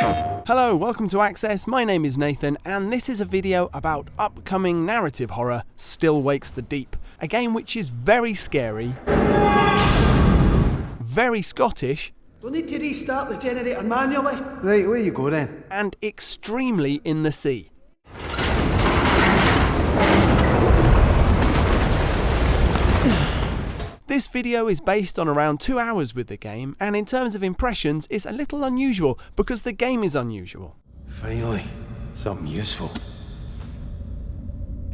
Hello, welcome to Access, my name is Nathan, and this is a video about upcoming narrative horror Still Wakes the Deep. A game which is very scary, very Scottish, Don't need to restart the generator manually. Right, where you go then? and extremely in the sea. This video is based on around 2 hours with the game, and in terms of impressions, it's a little unusual because the game is unusual. Finally, something useful.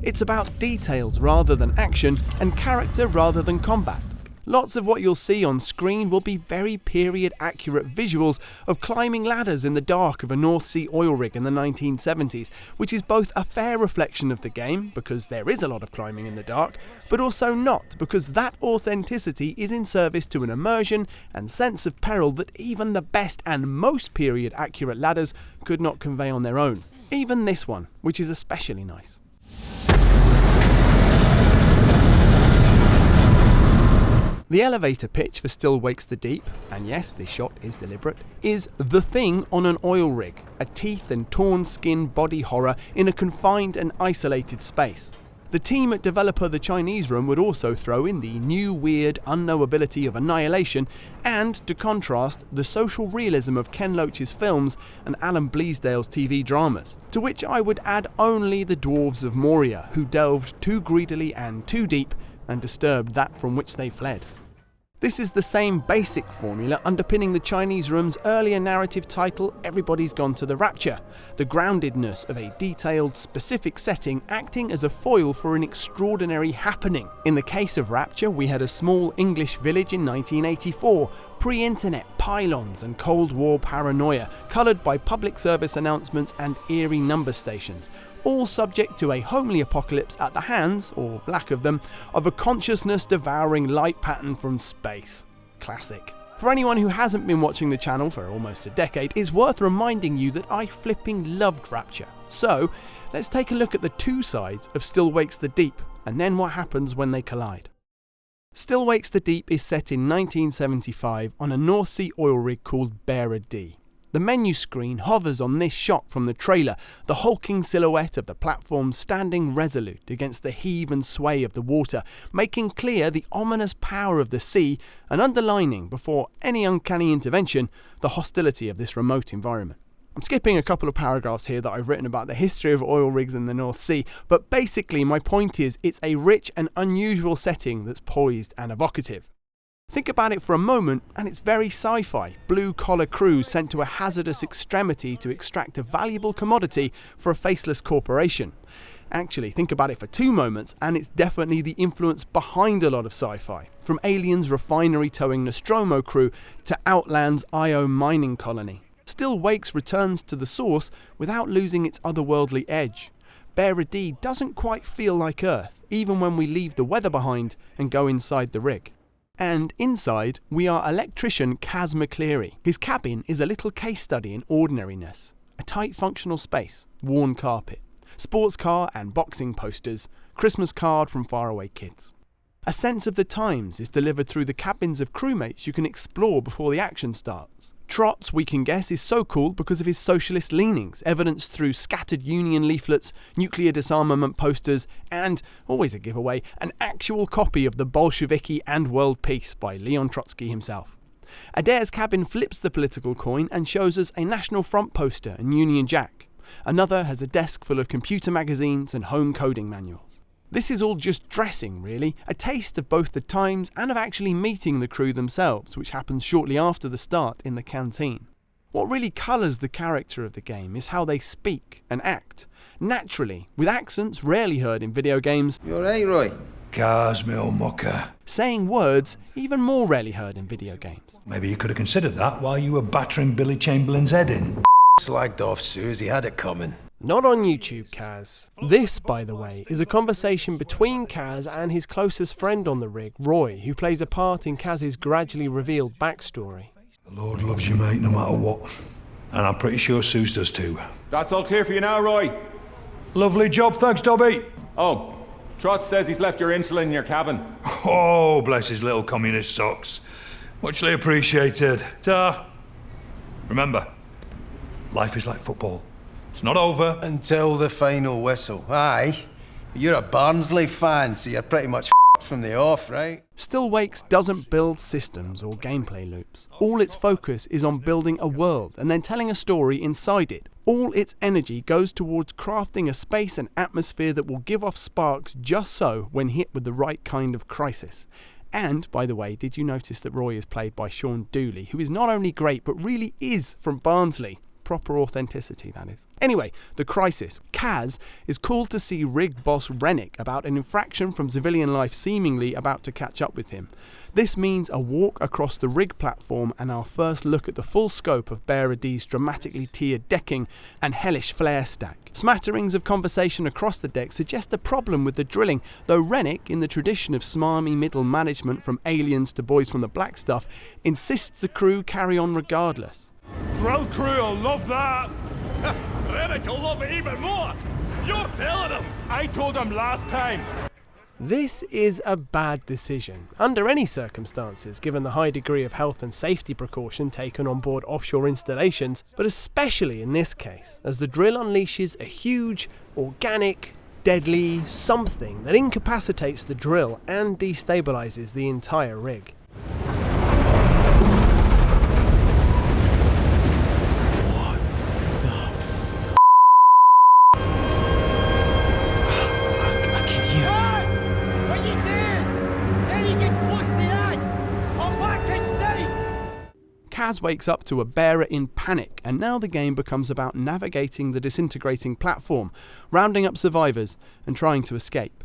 It's about details rather than action, and character rather than combat. Lots of what you'll see on screen will be very period accurate visuals of climbing ladders in the dark of a North Sea oil rig in the 1970s, which is both a fair reflection of the game, because there is a lot of climbing in the dark, but also not, because that authenticity is in service to an immersion and sense of peril that even the best and most period accurate ladders could not convey on their own. Even this one, which is especially nice. The elevator pitch for Still Wakes the Deep, and yes, this shot is deliberate, is the thing on an oil rig, a teeth and torn skin body horror in a confined and isolated space. The team at developer The Chinese Room would also throw in the new weird unknowability of annihilation and, to contrast, the social realism of Ken Loach's films and Alan Bleasdale's TV dramas, to which I would add only the Dwarves of Moria, who delved too greedily and too deep and disturbed that from which they fled. This is the same basic formula underpinning the Chinese Room's earlier narrative title, Everybody's Gone to the Rapture, the groundedness of a detailed, specific setting acting as a foil for an extraordinary happening. In the case of Rapture, we had a small English village in 1984, pre-internet pylons and Cold War paranoia, coloured by public service announcements and eerie number stations, all subject to a homely apocalypse at the hands, or lack of them, of a consciousness-devouring light pattern from space. Classic. For anyone who hasn't been watching the channel for almost a decade, it's worth reminding you that I flipping loved Rapture. So, let's take a look at the two sides of Still Wakes the Deep, and then what happens when they collide. Still Wakes the Deep is set in 1975 on a North Sea oil rig called Bearer D. The menu screen hovers on this shot from the trailer, the hulking silhouette of the platform standing resolute against the heave and sway of the water, making clear the ominous power of the sea and underlining, before any uncanny intervention, the hostility of this remote environment. I'm skipping a couple of paragraphs here that I've written about the history of oil rigs in the North Sea, but basically my point is it's a rich and unusual setting that's poised and evocative. Think about it for a moment, and it's very sci-fi. Blue-collar crews sent to a hazardous extremity to extract a valuable commodity for a faceless corporation. Actually, think about it for 2 moments, and it's definitely the influence behind a lot of sci-fi. From Alien's refinery-towing Nostromo crew to Outland's Io mining colony. Still Wakes returns to the source without losing its otherworldly edge. Bearer D doesn't quite feel like Earth, even when we leave the weather behind and go inside the rig. And inside, we are electrician Kaz McCleary. His cabin is a little case study in ordinariness. A tight functional space, worn carpet, sports car and boxing posters, Christmas card from faraway kids. A sense of the times is delivered through the cabins of crewmates you can explore before the action starts. Trot's, we can guess, is so called because of his socialist leanings, evidenced through scattered Union leaflets, nuclear disarmament posters, and, always a giveaway, an actual copy of the Bolsheviki and World Peace by Leon Trotsky himself. Adair's cabin flips the political coin and shows us a National Front poster and Union Jack. Another has a desk full of computer magazines and home coding manuals. This is all just dressing, really, a taste of both the times and of actually meeting the crew themselves, which happens shortly after the start in the canteen. What really colours the character of the game is how they speak and act, naturally, with accents rarely heard in video games. You alright, Roy? Cars, me old mucker. Saying words even more rarely heard in video games. Maybe you could have considered that while you were battering Billy Chamberlain's head in. Slagged off Susie, had it coming. Not on YouTube, Kaz. This, by the way, is a conversation between Kaz and his closest friend on the rig, Roy, who plays a part in Kaz's gradually revealed backstory. The Lord loves you, mate, no matter what. And I'm pretty sure Suze does too. That's all clear for you now, Roy. Lovely job, thanks, Dobby. Oh, Trot says he's left your insulin in your cabin. Oh, bless his little communist socks. Muchly appreciated. Ta. Remember, Life is like football. It's not over. Until the final whistle. Aye. You're a Barnsley fan, so you're pretty much from the off, right? Still Wakes doesn't build systems or gameplay loops. All its focus is on building a world and then telling a story inside it. All its energy goes towards crafting a space and atmosphere that will give off sparks just so when hit with the right kind of crisis. And, by the way, did you notice that Roy is played by Sean Dooley, who is not only great but really is from Barnsley? Proper authenticity, that is. Anyway, the crisis. Kaz is called to see rig boss Rennick about an infraction from civilian life seemingly about to catch up with him. This means a walk across the rig platform and our first look at the full scope of Bearer D's dramatically tiered decking and hellish flare stack. Smatterings of conversation across the deck suggest a problem with the drilling, though Rennick, in the tradition of smarmy middle management from aliens to boys from the black stuff, insists the crew carry on regardless. Drill crew will love that! Rennick will love it even more! You're telling him! I told him last time! This is a bad decision, under any circumstances, given the high degree of health and safety precaution taken on board offshore installations, but especially in this case, as the drill unleashes a huge, organic, deadly something that incapacitates the drill and destabilises the entire rig. Kaz wakes up to a bearer in panic, and now the game becomes about navigating the disintegrating platform, rounding up survivors, and trying to escape.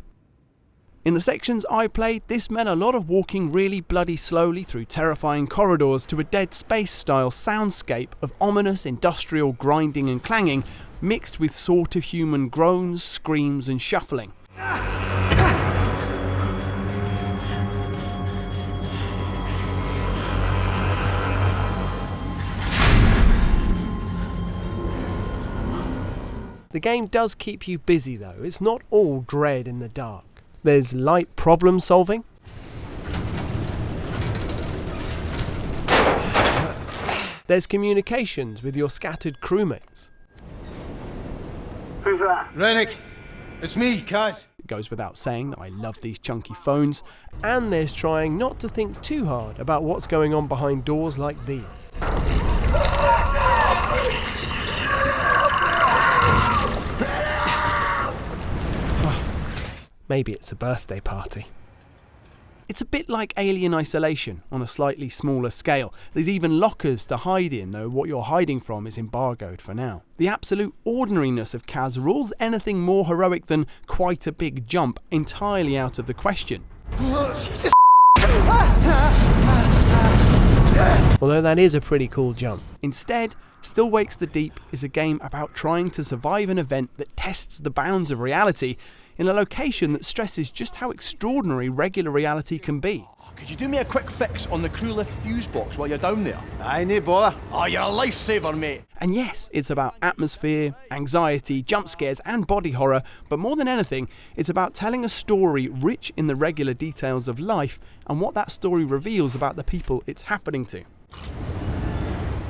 In the sections I played, this meant a lot of walking really bloody slowly through terrifying corridors to a Dead Space-style soundscape of ominous industrial grinding and clanging, mixed with sort of human groans, screams, and shuffling. The game does keep you busy though, it's not all dread in the dark. There's light problem solving, there's communications with your scattered crewmates. Who's that? Rennick! It's me, Kaz. It goes without saying that I love these chunky phones, and there's trying not to think too hard about what's going on behind doors like these. Maybe it's a birthday party. It's a bit like Alien Isolation on a slightly smaller scale. There's even lockers to hide in, though what you're hiding from is embargoed for now. The absolute ordinariness of Kaz rules anything more heroic than quite a big jump entirely out of the question. Jesus. Although that is a pretty cool jump. Instead, Still Wakes the Deep is a game about trying to survive an event that tests the bounds of reality in a location that stresses just how extraordinary regular reality can be. Could you do me a quick fix on the crew lift fuse box while you're down there? Aye, no bother. Oh, you're a lifesaver, mate. And yes, it's about atmosphere, anxiety, jump scares and body horror, but more than anything, it's about telling a story rich in the regular details of life and what that story reveals about the people it's happening to.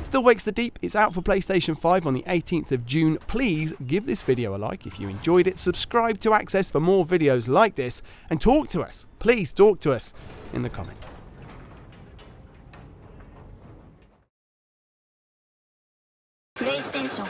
Still Wakes the Deep, it's out for PlayStation 5 on the 18th of June. Please give this video a like if you enjoyed it, subscribe to Access for more videos like this, and talk to us. Please talk to us in the comments. PlayStation